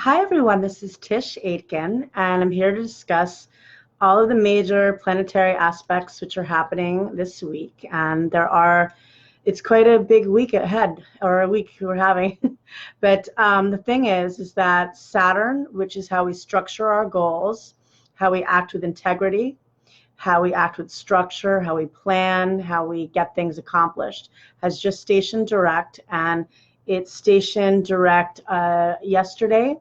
Hi everyone, this is Tish Aitken, and I'm here to discuss all of the major planetary aspects which are happening this week. And it's quite a big week ahead, or a week we're having. But the thing is that Saturn, which is how we structure our goals, how we act with integrity, how we act with structure, how we plan, how we get things accomplished, has just stationed direct, and it's stationed direct yesterday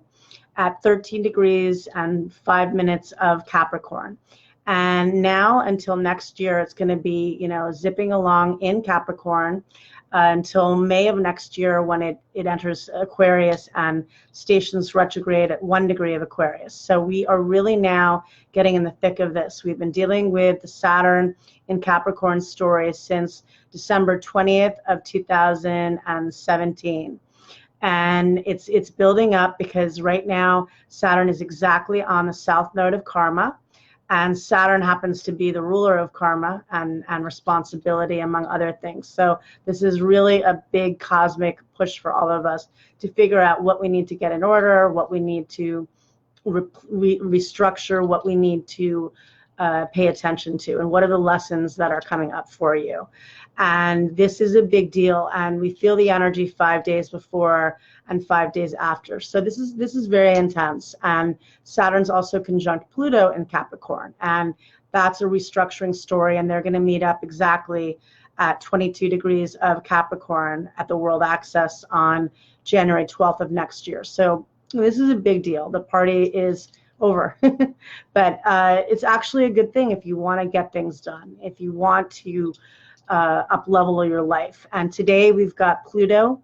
at 13 degrees and 5 minutes of Capricorn. And now until next year, it's going to be, zipping along in Capricorn until May of next year when it enters Aquarius and stations retrograde at 1 degree of Aquarius. So we are really now getting in the thick of this. We've been dealing with the Saturn in Capricorn story since December 20th of 2017. And it's building up because right now Saturn is exactly on the south node of karma, and Saturn happens to be the ruler of karma and responsibility, among other things. So this is really a big cosmic push for all of us to figure out what we need to get in order, what we need to restructure, what we need to pay attention to, and what are the lessons that are coming up for you. And this is a big deal, and we feel the energy 5 days before and 5 days after. So this is very intense. And Saturn's also conjunct Pluto in Capricorn, and that's a restructuring story, and they're going to meet up exactly at 22 degrees of Capricorn at the World Axis on January 12th of next year. So this is a big deal. The party is over. But it's actually a good thing if you want to get things done, if you want to up-level your life. And today we've got Pluto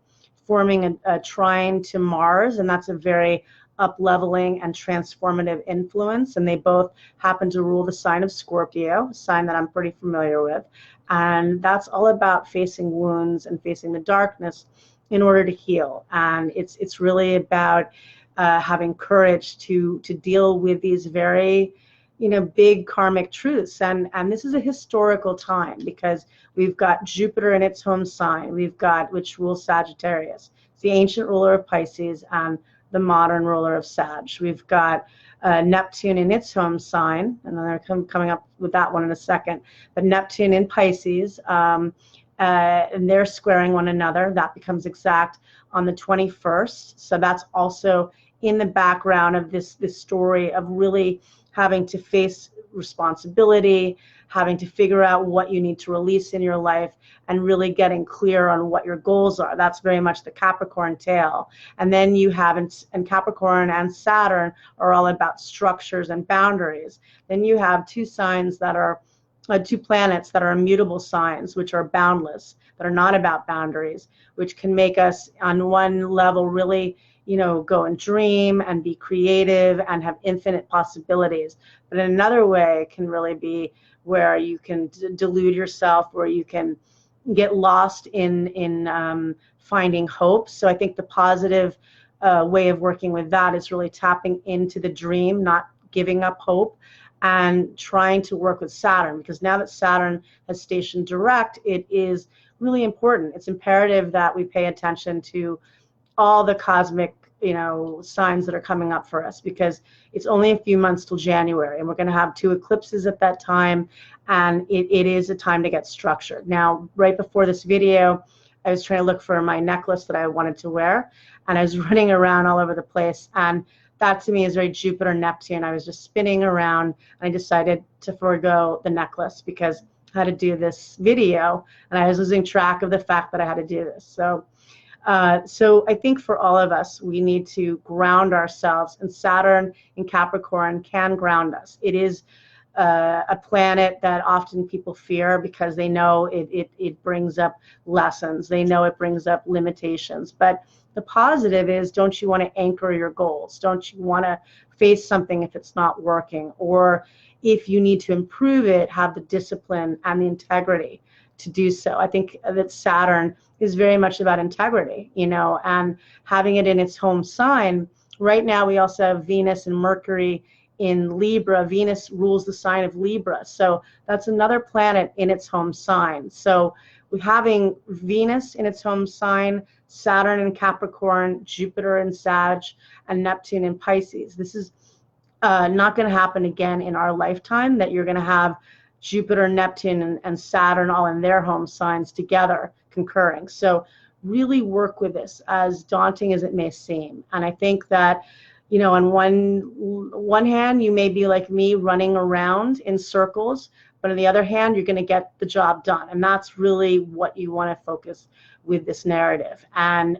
forming a trine to Mars, and that's a very up-leveling and transformative influence. And they both happen to rule the sign of Scorpio, a sign that I'm pretty familiar with. And that's all about facing wounds and facing the darkness in order to heal. And it's really about having courage to deal with these very, big karmic truths. And this is a historical time because we've got Jupiter in its home sign. We've got, which rules Sagittarius. It's the ancient ruler of Pisces and the modern ruler of Sag. We've got Neptune in its home sign, and then they're coming up with that one in a second. But Neptune in Pisces, and they're squaring one another. That becomes exact on the 21st. So that's also in the background of this story of really having to face responsibility, having to figure out what you need to release in your life, and really getting clear on what your goals are. That's very much the Capricorn tale. And then you have, and Capricorn and Saturn are all about structures and boundaries. Then you have two signs that are, two planets that are immutable signs, which are boundless, that are not about boundaries, which can make us on one level really go and dream and be creative and have infinite possibilities. But in another way, it can really be where you can delude yourself, where you can get lost in finding hope. So I think the positive way of working with that is really tapping into the dream, not giving up hope, and trying to work with Saturn, because now that Saturn has stationed direct, it is really important. It's imperative that we pay attention to all the cosmic signs that are coming up for us, because it's only a few months till January, and we're going to have 2 eclipses at that time, and it is a time to get structured. Now, right before this video, I was trying to look for my necklace that I wanted to wear, and I was running around all over the place, and that to me is very Jupiter Neptune. I was just spinning around, and I decided to forego the necklace because I had to do this video, and I was losing track of the fact that I had to do this. So I think for all of us, we need to ground ourselves, and Saturn in Capricorn can ground us. It is a planet that often people fear because they know it brings up lessons. They know it brings up limitations. But the positive is, don't you want to anchor your goals? Don't you want to face something if it's not working? Or if you need to improve it, have the discipline and the integrity to do so. I think that Saturn is very much about integrity, and having it in its home sign. Right now, we also have Venus and Mercury in Libra. Venus rules the sign of Libra. So that's another planet in its home sign. So we're having Venus in its home sign, Saturn in Capricorn, Jupiter in Sag, and Neptune in Pisces. This is not going to happen again in our lifetime, that you're going to have Jupiter, Neptune, and Saturn all in their home signs together, concurring. So really work with this, as daunting as it may seem. And I think that, you know, on one hand, you may be like me, running around in circles, but on the other hand, you're going to get the job done. And that's really what you want to focus with this narrative. And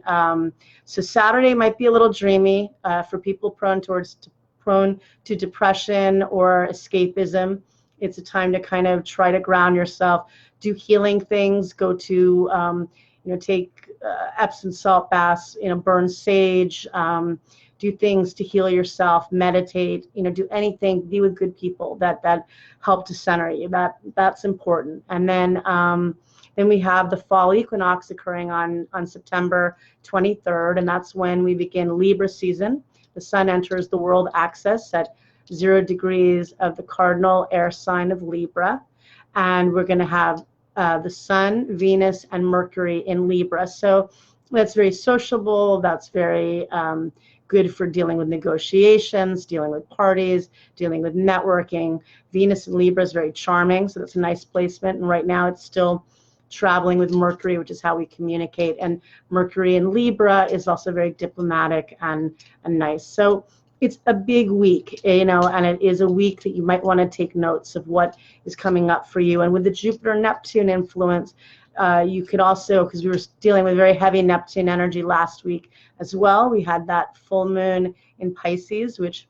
so Saturday might be a little dreamy for people prone to depression or escapism. It's a time to kind of try to ground yourself, do healing things, go to, you know, take Epsom salt baths, you know, burn sage, do things to heal yourself, meditate, you know, do anything, be with good people that help to center you. That's important. And then we have the fall equinox occurring on September 23rd, and that's when we begin Libra season. The sun enters the world axis at 0 degrees of the cardinal air sign of Libra, and we're going to have the sun, Venus, and Mercury in Libra. So that's very sociable. That's very good for dealing with negotiations, dealing with parties, dealing with networking. Venus in Libra is very charming, so that's a nice placement. And right now it's still traveling with Mercury, which is how we communicate. And Mercury in Libra is also very diplomatic and nice. So it's a big week, you know, and it is a week that you might want to take notes of what is coming up for you. And with the Jupiter-Neptune influence, you could also, because we were dealing with very heavy Neptune energy last week as well, we had that full moon in Pisces, which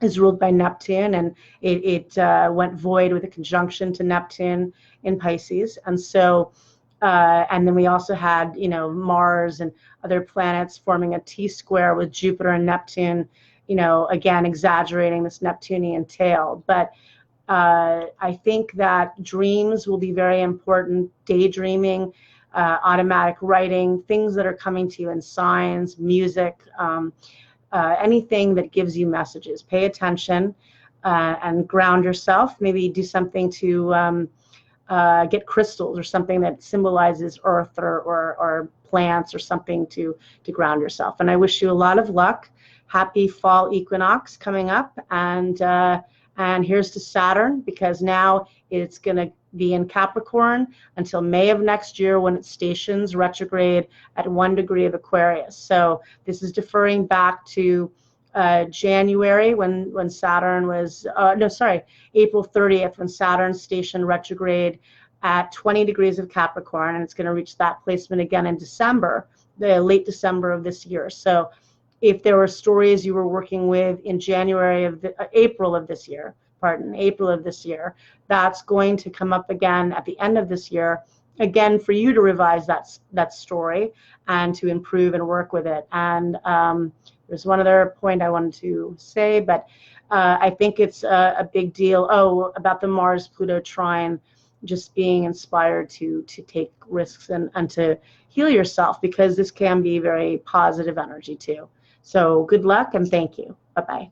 is ruled by Neptune, and it went void with a conjunction to Neptune in Pisces. And so, and then we also had, you know, Mars and other planets forming a T-square with Jupiter and Neptune, you know, again, exaggerating this Neptunian tail. But I think that dreams will be very important, daydreaming, automatic writing, things that are coming to you in signs, music, anything that gives you messages. Pay attention and ground yourself. Maybe do something to get crystals or something that symbolizes earth or plants or something to ground yourself. And I wish you a lot of luck. Happy fall equinox coming up. And here's to Saturn, because now it's going to be in Capricorn until May of next year, when it stations retrograde at 1 degree of Aquarius. So this is deferring back to January when Saturn was, April 30th, when Saturn stationed retrograde at 20 degrees of Capricorn, and it's going to reach that placement again in December, the late December of this year. So if there were stories you were working with in April of this year, that's going to come up again at the end of this year, again for you to revise that story and to improve and work with it. And there's one other point I wanted to say, but I think it's a big deal. About the Mars-Pluto trine, just being inspired to take risks and to heal yourself, because this can be very positive energy too. So good luck and thank you. Bye-bye.